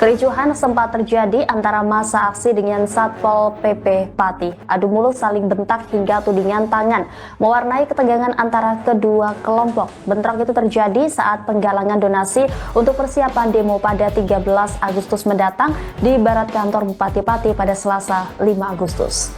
Kericuhan sempat terjadi antara massa aksi dengan Satpol PP Pati. Adu mulut saling bentak hingga tudingan tangan mewarnai ketegangan antara kedua kelompok. Bentrok itu terjadi saat penggalangan donasi untuk persiapan demo pada 13 Agustus mendatang di barat kantor Bupati Pati pada Selasa 5 Agustus.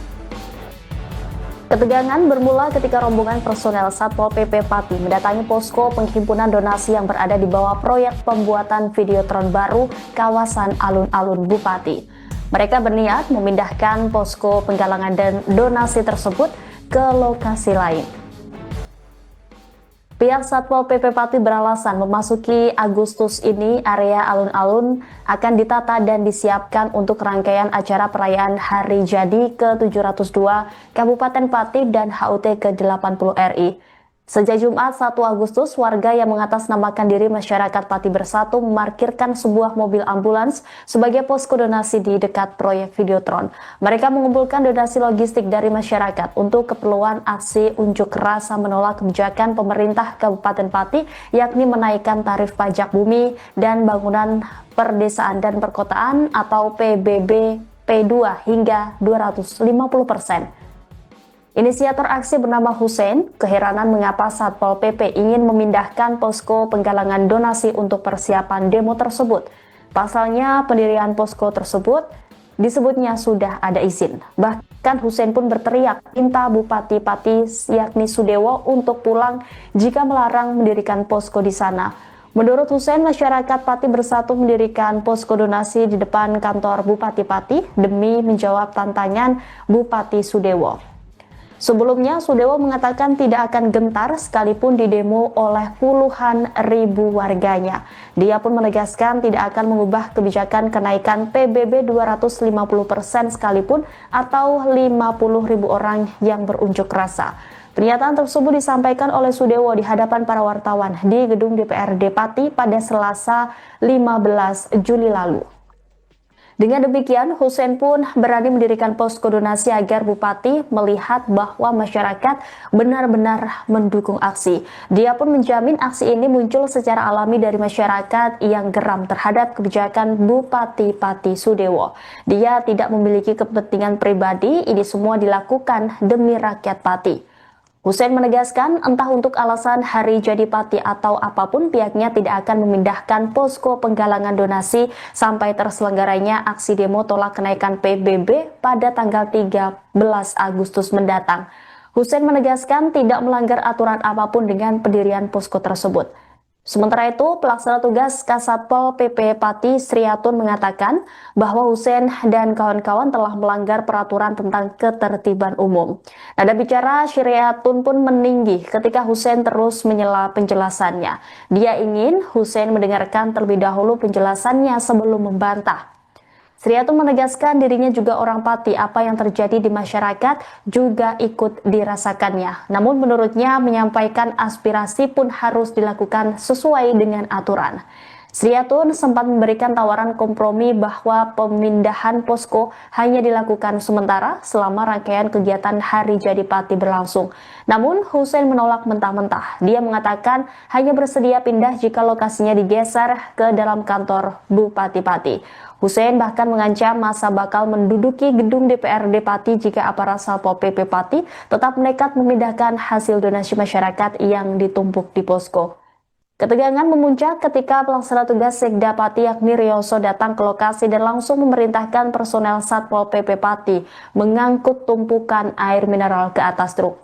Ketegangan bermula ketika rombongan personel Satpol PP Pati mendatangi posko penghimpunan donasi yang berada di bawah proyek pembuatan Videotron baru kawasan alun-alun Bupati. Mereka berniat memindahkan posko penggalangan dan donasi tersebut ke lokasi lain. Pihak Satpol PP Pati beralasan memasuki Agustus ini area alun-alun akan ditata dan disiapkan untuk rangkaian acara perayaan Hari Jadi ke-702 Kabupaten Pati dan HUT ke-80 RI. Sejak Jumat 1 Agustus, warga yang mengatasnamakan diri Masyarakat Pati Bersatu memarkirkan sebuah mobil ambulans sebagai posko donasi di dekat proyek Videotron. Mereka mengumpulkan donasi logistik dari masyarakat untuk keperluan aksi unjuk rasa menolak kebijakan pemerintah Kabupaten Pati, yakni menaikkan tarif pajak bumi dan bangunan perdesaan dan perkotaan atau PBB P2 hingga 250%. Inisiator aksi bernama Hussein keheranan mengapa Satpol PP ingin memindahkan posko penggalangan donasi untuk persiapan demo tersebut. Pasalnya pendirian posko tersebut disebutnya sudah ada izin. Bahkan Hussein pun berteriak minta Bupati Pati yakni Sudewo untuk pulang jika melarang mendirikan posko di sana. Menurut Hussein, masyarakat Pati Bersatu mendirikan posko donasi di depan kantor Bupati Pati demi menjawab tantangan Bupati Sudewo. Sebelumnya, Sudewo mengatakan tidak akan gentar sekalipun didemo oleh puluhan ribu warganya. Dia pun menegaskan tidak akan mengubah kebijakan kenaikan PBB 250% sekalipun atau 50 ribu orang yang berunjuk rasa. Pernyataan tersebut disampaikan oleh Sudewo di hadapan para wartawan di gedung DPRD Pati pada Selasa 15 Juli lalu. Dengan demikian, Hussein pun berani mendirikan posko donasi agar Bupati melihat bahwa masyarakat benar-benar mendukung aksi. Dia pun menjamin aksi ini muncul secara alami dari masyarakat yang geram terhadap kebijakan Bupati Pati Sudewo. Dia tidak memiliki kepentingan pribadi, ini semua dilakukan demi rakyat Pati. Hussein menegaskan entah untuk alasan Hari Jadi Pati atau apapun pihaknya tidak akan memindahkan posko penggalangan donasi sampai terselenggaranya aksi demo tolak kenaikan PBB pada tanggal 13 Agustus mendatang. Hussein menegaskan tidak melanggar aturan apapun dengan pendirian posko tersebut. Sementara itu, pelaksana tugas Kasatpol PP Pati Sriatun mengatakan bahwa Hussein dan kawan-kawan telah melanggar peraturan tentang ketertiban umum. Nada bicara Sriatun pun meninggi ketika Hussein terus menyela penjelasannya. Dia ingin Hussein mendengarkan terlebih dahulu penjelasannya sebelum membantah. Sriatun menegaskan dirinya juga orang Pati, apa yang terjadi di masyarakat juga ikut dirasakannya. Namun menurutnya menyampaikan aspirasi pun harus dilakukan sesuai dengan aturan. Sriatun sempat memberikan tawaran kompromi bahwa pemindahan posko hanya dilakukan sementara selama rangkaian kegiatan Hari Jadi Pati berlangsung. Namun Hussein menolak mentah-mentah. Dia mengatakan hanya bersedia pindah jika lokasinya digeser ke dalam kantor Bupati Pati. Hussein bahkan mengancam masa bakal menduduki gedung DPRD Pati jika aparat Satpol PP Pati tetap nekat memindahkan hasil donasi masyarakat yang ditumpuk di posko. Ketegangan memuncak ketika pelaksana tugas Sekda Pati yakni Rioso datang ke lokasi dan langsung memerintahkan personel Satpol PP Pati mengangkut tumpukan air mineral ke atas truk.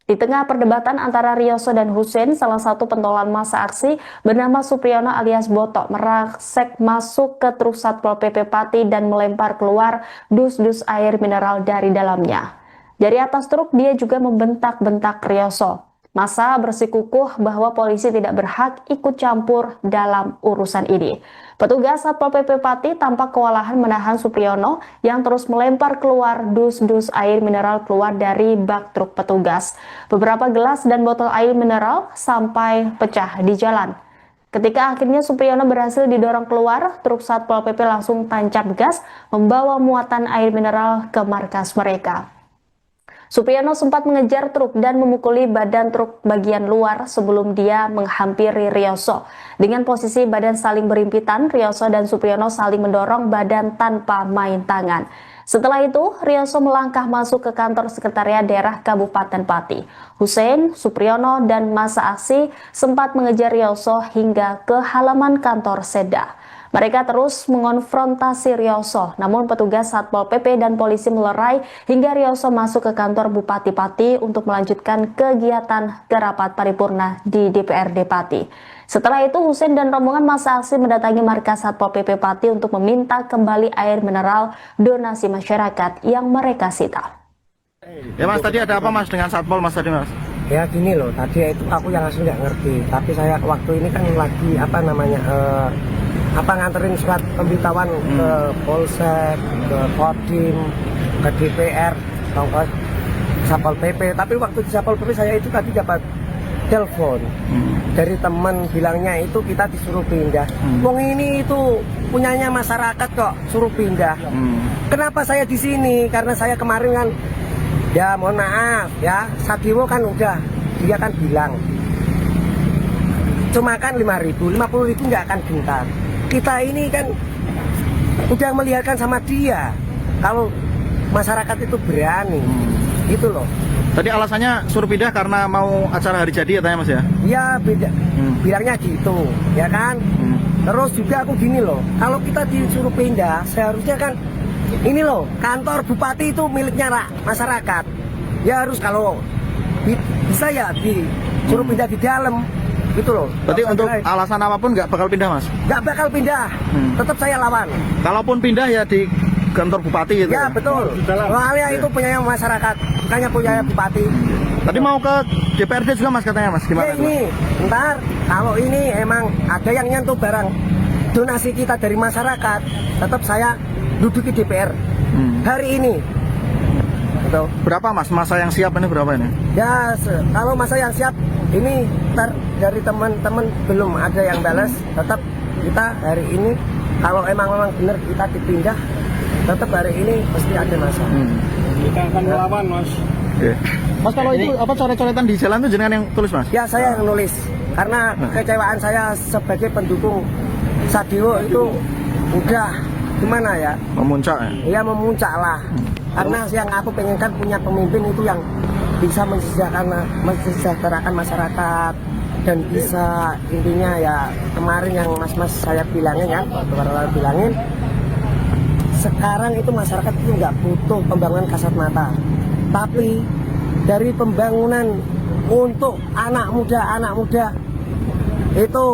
Di tengah perdebatan antara Rioso dan Hussein, salah satu pentolan massa aksi bernama Supriyono alias Botok merangsek masuk ke truk Satpol PP Pati dan melempar keluar dus-dus air mineral dari dalamnya. Dari atas truk dia juga membentak-bentak Rioso. Massa bersikukuh bahwa polisi tidak berhak ikut campur dalam urusan ini. Petugas Satpol PP Pati tampak kewalahan menahan Supriyono yang terus melempar keluar dus-dus air mineral keluar dari bak truk petugas. Beberapa gelas dan botol air mineral sampai pecah di jalan. Ketika akhirnya Supriyono berhasil didorong keluar, truk Satpol PP langsung tancap gas membawa muatan air mineral ke markas mereka. Supriyono sempat mengejar truk dan memukuli badan truk bagian luar sebelum dia menghampiri Rioso. Dengan posisi badan saling berhimpitan, Rioso dan Supriyono saling mendorong badan tanpa main tangan. Setelah itu, Rioso melangkah masuk ke kantor sekretariat daerah Kabupaten Pati. Hussein, Supriyono, dan masa aksi sempat mengejar Rioso hingga ke halaman kantor Seda. Mereka terus mengonfrontasi Rioso, namun petugas Satpol PP dan polisi melerai hingga Rioso masuk ke kantor Bupati Pati untuk melanjutkan kegiatan rapat paripurna di DPRD Pati. Setelah itu, Hussein dan rombongan massa aksi mendatangi markas Satpol PP Pati untuk meminta kembali air mineral donasi masyarakat yang mereka sita. Ya Mas, tadi ada apa Mas dengan Satpol Mas tadi Mas? Ya gini loh, tadi itu aku yang asli nggak ngerti, tapi saya waktu ini kan lagi nganterin surat pemberitahuan ke Polsek, ke Kodim, ke DPR, ke Satpol PP. Tapi waktu di Satpol PP saya itu tadi dapat telepon dari teman, bilangnya itu kita disuruh pindah. Wong ini itu punyanya masyarakat kok, suruh pindah. Kenapa saya di sini? Karena saya kemarin kan, ya mohon maaf ya, Sadiwo kan udah, dia kan bilang cuma kan 5.000, 50.000 nggak akan gentar. Kita ini kan udah melihatkan sama dia kalau masyarakat itu berani, gitu loh. Tadi alasannya suruh pindah karena mau acara hari jadi katanya Mas ya? Iya beda, bilangnya gitu, ya kan. Terus juga aku gini loh, kalau kita disuruh pindah, seharusnya kan ini loh, kantor bupati itu miliknya masyarakat. Ya harus kalau bisa ya disuruh pindah di dalam. Gitu loh. Berarti untuk alasan apapun nggak bakal pindah Mas? Nggak bakal pindah, tetap saya lawan. Kalaupun pindah ya di kantor bupati gitu? Ya betul, soalnya itu punya masyarakat, bukannya punya bupati. Tadi mau ke DPRD juga Mas katanya Mas, gimana? Ya ini, ntar kalau ini emang ada yang nyentuh barang donasi kita dari masyarakat, tetap saya duduk di DPR hari ini. Gitu. Berapa Mas masa yang siap ini, berapa ini? Ya kalau masa yang siap ini ntar dari teman-teman belum ada yang balas, tetap kita hari ini kalau memang benar kita dipindah, tetap hari ini pasti ada masa. Kita akan melawan Mas. Yeah. Mas kalau itu apa coret-coretan di jalan itu jenengan yang tulis Mas? Ya saya yang nulis karena kekecewaan saya sebagai pendukung Sadiwo itu udah gimana ya? Memuncak ya? Iya memuncak lah. Karena yang aku pengenkan punya pemimpin itu yang bisa mensejahterakan masyarakat dan bisa intinya ya kemarin yang mas-mas saya bilangin kan, waktu bilangin sekarang itu masyarakat itu nggak butuh pembangunan kasat mata, tapi dari pembangunan untuk anak muda itu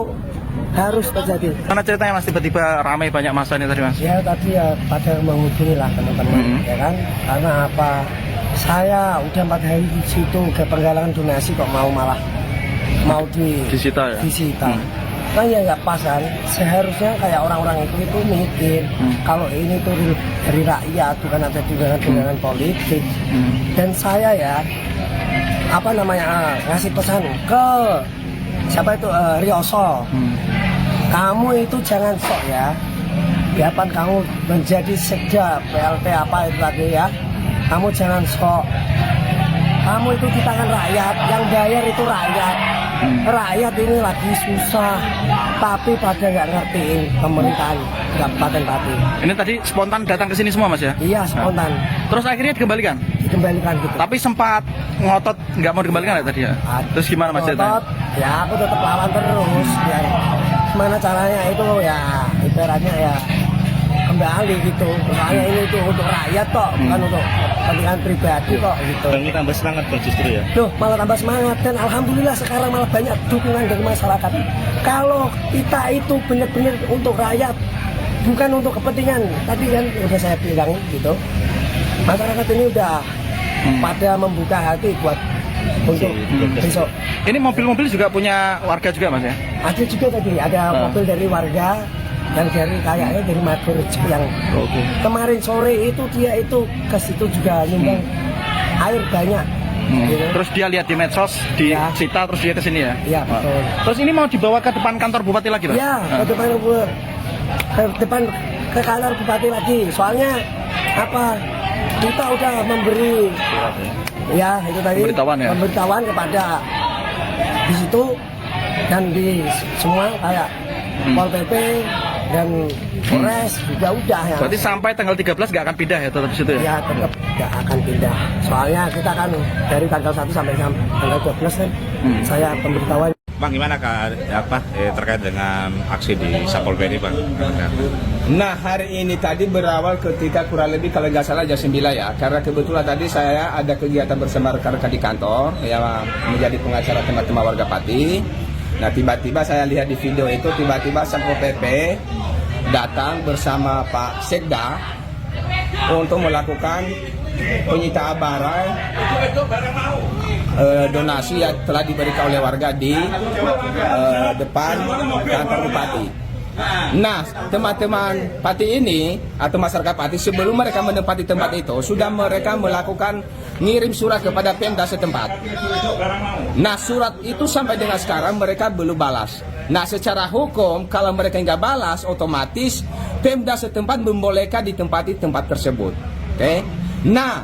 harus terjadi. Mana ceritanya Mas tiba-tiba ramai banyak masa ini tadi Mas? Ya tadi ya pada menghubungi lah teman-teman ya kan, karena apa? Saya udah 4 hari di situ ke penggalangan donasi kok malah disita ya? Disita. Kan ya nggak pas kan. Seharusnya kayak orang-orang itu mikir kalau ini tuh dari rakyat, bukan ada tunjangan politik. Dan saya ya ngasih pesan ke siapa itu Rioso. Kamu itu jangan sok ya. Biarpun kamu menjadi sekda PLT apa itu tadi ya. Kamu jangan sok. Kamu itu di tangan rakyat, yang bayar itu rakyat. Rakyat ini lagi susah, tapi pada nggak ngertiin pemerintahan Kabupaten Pati. Ini tadi spontan datang ke sini semua Mas ya? Iya spontan. Terus akhirnya dikembalikan? Dikembalikan gitu. Tapi sempat ngotot nggak mau dikembalikan ya tadi ya? Terus gimana Mas ceritanya? Ya aku tetap lawan terus. Biar gimana caranya itu ya ibaratnya ya kembali gitu. Soalnya ini itu untuk rakyat kok, bukan untuk kepentingan pribadi kok gitu. Dan ini tambah semangat kok justru ya. Duh, malah tambah semangat dan alhamdulillah sekarang malah banyak dukungan dari masyarakat. Kalau kita itu benar-benar untuk rakyat, bukan untuk kepentingan. Tadi kan udah saya bilangin gitu. Masyarakat ini udah pada membuka hati buat untuk besok. Ini mobil-mobil juga punya warga juga Mas ya? Ada juga tadi, ada mobil dari warga yang dari kayaknya dari Magerejo yang kemarin sore itu dia itu ke situ juga nyumbang air banyak. Gitu. Terus dia lihat di medsos, disita terus dia ke sini ya? Iya betul. Terus ini mau dibawa ke depan kantor bupati lagi Mas? Iya, ke kantor bupati lagi. Soalnya apa? Kita udah memberi Ya, itu tadi Pemberitahuan ya? pemberitahuan kepada di situ dan di semua kayak Pol PP dan Polres juga udah ya. Berarti sampai tanggal 13 nggak akan pindah ya tetap di situ ya? Ya tetap nggak akan pindah. Soalnya kita kan dari tanggal 1 sampai tanggal 12 kan saya pemberitahuan. Bang, gimana terkait dengan aksi di Satpol PP, Bang? Nah, hari ini tadi berawal ketika kurang lebih kalau nggak salah jam 9 ya. Karena kebetulan tadi saya ada kegiatan bersama rekan-rekan di kantor yang menjadi pengacara teman-teman warga Pati. Nah, tiba-tiba saya lihat di video itu tiba-tiba Satpol PP datang bersama Pak Sekda untuk melakukan penyitaan barang donasi yang telah diberikan oleh warga di depan kantor Bupati. Nah, teman-teman Pati ini atau masyarakat Pati sebelum mereka menempati tempat itu sudah mereka melakukan ngirim surat kepada Pemda setempat. Nah, surat itu sampai dengan sekarang mereka belum balas. Nah, secara hukum kalau mereka nggak balas, otomatis Pemda setempat membolehkan ditempati tempat tersebut. Oke? Nah,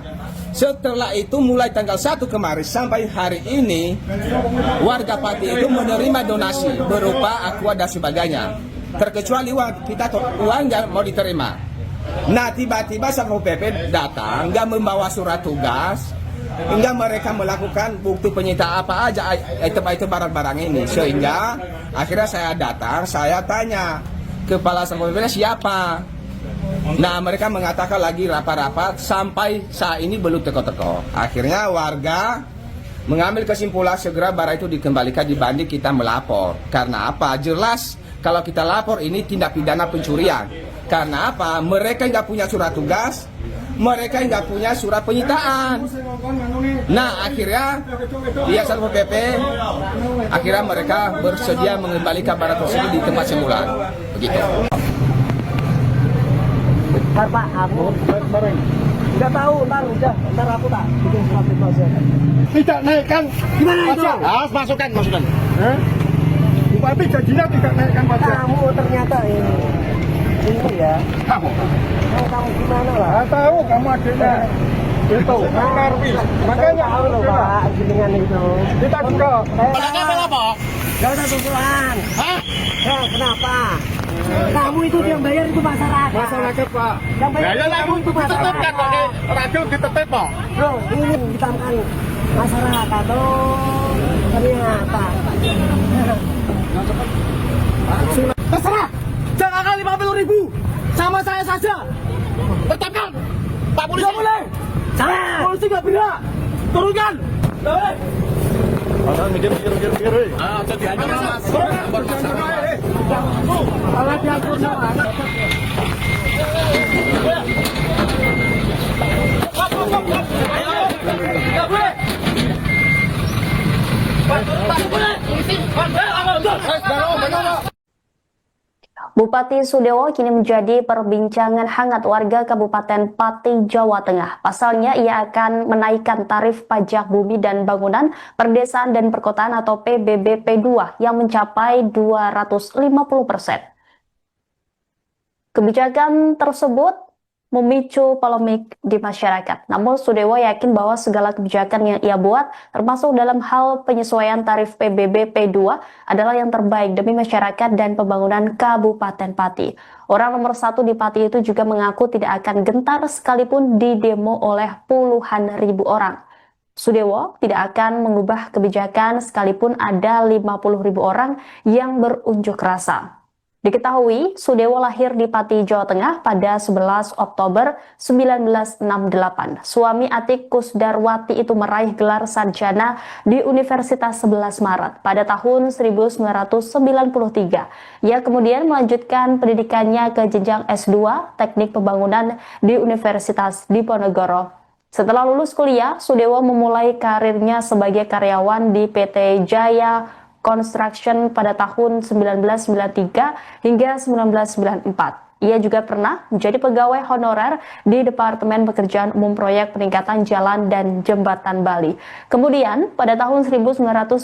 setelah itu mulai tanggal 1 kemarin sampai hari ini warga Pati itu menerima donasi berupa aqua dan sebagainya. Terkecuali uang kita uang nggak mau diterima. Nah, tiba-tiba Satpol PP datang nggak membawa surat tugas, hingga mereka melakukan bukti penyitaan apa aja item-item barang-barang ini. Sehingga akhirnya saya datang, saya tanya kepala Satpol PP siapa. Nah, mereka mengatakan lagi rapat-rapat sampai saat ini belum teko-teko. Akhirnya warga mengambil kesimpulan segera barang itu dikembalikan dibanding kita melapor. Karena apa? Jelas kalau kita lapor ini tindak pidana pencurian. Karena apa? Mereka nggak punya surat tugas, mereka nggak punya surat penyitaan. Nah, akhirnya pihak Satpol PP akhirnya mereka bersedia mengembalikan barang tersebut di tempat semula. Begitu. Pak, aku nggak tahu, ntar aku tak bikin surat itu. Tidak naikkan Gimana itu? pajak. Harus masukkan. Bupati janjinya tidak naikkan pajak. Kamu ternyata ini ya. Kamu Gimana lah? nggak tahu, kamu adiknya. Itu, Karwi. Makanya tahu loh Pak, dengan itu. kita juga. Kenapa? Gak ada tujuan. Hah? Ya, kenapa? Kamu itu yang bayar itu masyarakat. Masyarakat, Pak. Yang bayar Ya, kamu itu ditetapkan masyarakat. kok di radio ditetap, Pak. Bro, ini ditambahkan masyarakat. Oh, ternyata. Terserah. Jangan kali 50.000 sama saya saja. Tetapkan, Pak Polisi. Tidak boleh. Jangan. Polisi nggak berhak. Turunkan. Boleh. Mikir. Jadi hanya mas. Kalau diatur sama. Bupati Sudewo kini menjadi perbincangan hangat warga Kabupaten Pati, Jawa Tengah. Pasalnya, ia akan menaikkan tarif pajak bumi dan bangunan perdesaan dan perkotaan atau PBB P2 yang mencapai 250%. Kebijakan tersebut memicu polemik di masyarakat. Namun Sudewo yakin bahwa segala kebijakan yang ia buat, termasuk dalam hal penyesuaian tarif PBB P2, adalah yang terbaik demi masyarakat dan pembangunan Kabupaten Pati. Orang nomor 1 di Pati itu juga mengaku tidak akan gentar sekalipun didemo oleh puluhan ribu orang. Sudewo tidak akan mengubah kebijakan sekalipun ada 50.000 orang yang berunjuk rasa. Diketahui, Sudewo lahir di Pati, Jawa Tengah pada 11 Oktober 1968. Suami Atik Kusdarwati itu meraih gelar sarjana di Universitas 11 Maret pada tahun 1993. Ia kemudian melanjutkan pendidikannya ke jenjang S2 Teknik Pembangunan di Universitas Diponegoro. Setelah lulus kuliah, Sudewo memulai karirnya sebagai karyawan di PT Jaya Construction pada tahun 1993 hingga 1994. Ia juga pernah menjadi pegawai honorer di Departemen Pekerjaan Umum Proyek Peningkatan Jalan dan Jembatan Bali. Kemudian, pada tahun 1997,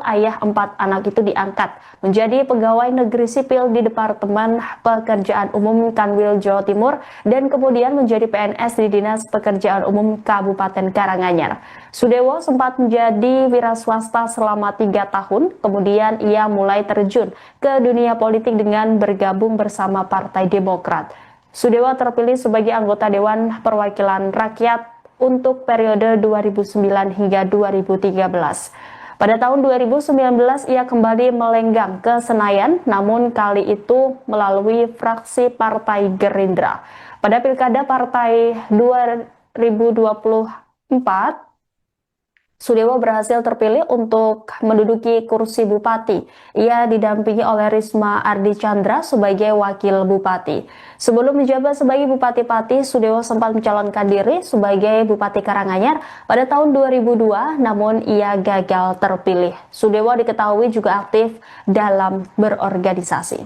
ayah 4 anak itu diangkat menjadi pegawai negeri sipil di Departemen Pekerjaan Umum Kanwil Jawa Timur dan kemudian menjadi PNS di Dinas Pekerjaan Umum Kabupaten Karanganyar. Sudewo sempat menjadi wira swasta selama 3 tahun, kemudian ia mulai terjun ke dunia politik dengan bergabung bersama Partai Demokrat. Sudewo terpilih sebagai anggota Dewan Perwakilan Rakyat untuk periode 2009 hingga 2013. Pada tahun 2019 ia kembali melenggang ke Senayan, namun kali itu melalui fraksi Partai Gerindra. Pada Pilkada Partai 2024, Sudewo berhasil terpilih untuk menduduki kursi bupati. Ia didampingi oleh Risma Ardi Chandra sebagai wakil bupati. Sebelum menjabat sebagai Bupati Pati, Sudewo sempat mencalonkan diri sebagai Bupati Karanganyar pada tahun 2002, namun ia gagal terpilih. Sudewo diketahui juga aktif dalam berorganisasi.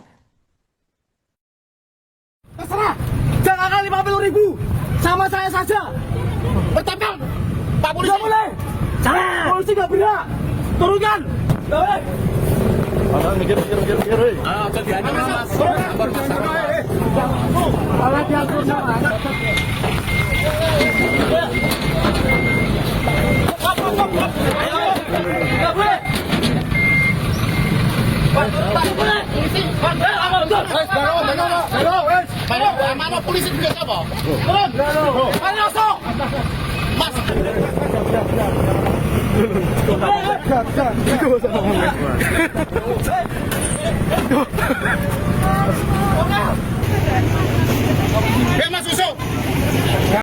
Terserah, jangan 50.000 sama saya saja. Bertempel, Pak Polisi. Nggak boleh. Jangan. Polisi nggak berhak. Turunkan. Mikir. Jadi aja mas. Kalau diatur sama. Nggak boleh. Mana polisi juga siapa? Mana masuk? Mas.